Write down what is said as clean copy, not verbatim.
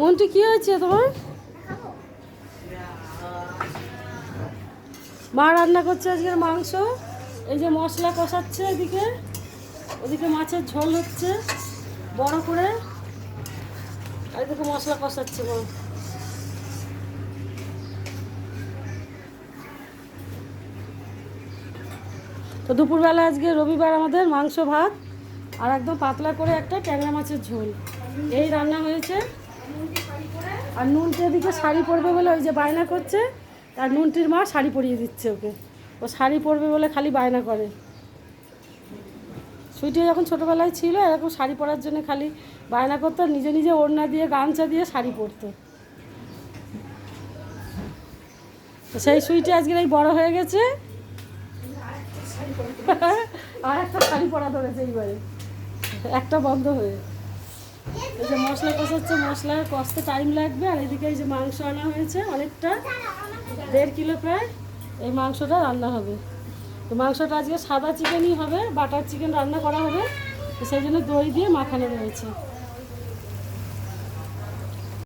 মন্টু কি হয়েছে তোমার? মা রান্না করছে আজকের মাংস। এই যে মশলা কষাচ্ছে, এদিকে ওদিকে মাছের ঝোল হচ্ছে বড় করে, আর এদিকে মশলা কষাচ্ছে মা। তো দুপুরবেলা আজকে রবিবার আমাদের মাংস ভাত আর একদম পাতলা করে একটা ট্যাংরা মাছের ঝোল, এই রান্না হয়েছে। আর নুনটি এদিকে শাড়ি পরবে বলে ওই যে বায়না করছে, আর নুনটির মা শাড়ি পরিয়ে দিচ্ছে ওকে। ও শাড়ি পরবে বলে খালি বায়না করে। সুইটি যখন ছোটোবেলায় ছিল এরকম শাড়ি পরার জন্য খালি বায়না করতো, নিজে নিজে ওড়না দিয়ে গামছা দিয়ে শাড়ি পরতো। তো সেই সুইটি আজকের এই বড় হয়ে গেছে আর একটা শাড়ি পরা ধরেছে এইবারে, একটা বন্ধ হয়ে। এই যে মশলা কষাচ্ছে, মশলা কষতে টাইম লাগবে। আর এদিকে এই যে মাংস আনা হয়েছে অনেকটা, 1.5 কিলো প্রায়, এই মাংসটা রান্না হবে। তো মাংসটা আজকে সাদা চিকেনই হবে, বাটার চিকেন রান্না করা হবে, তো সেই জন্য দই দিয়ে মাখানো রয়েছে।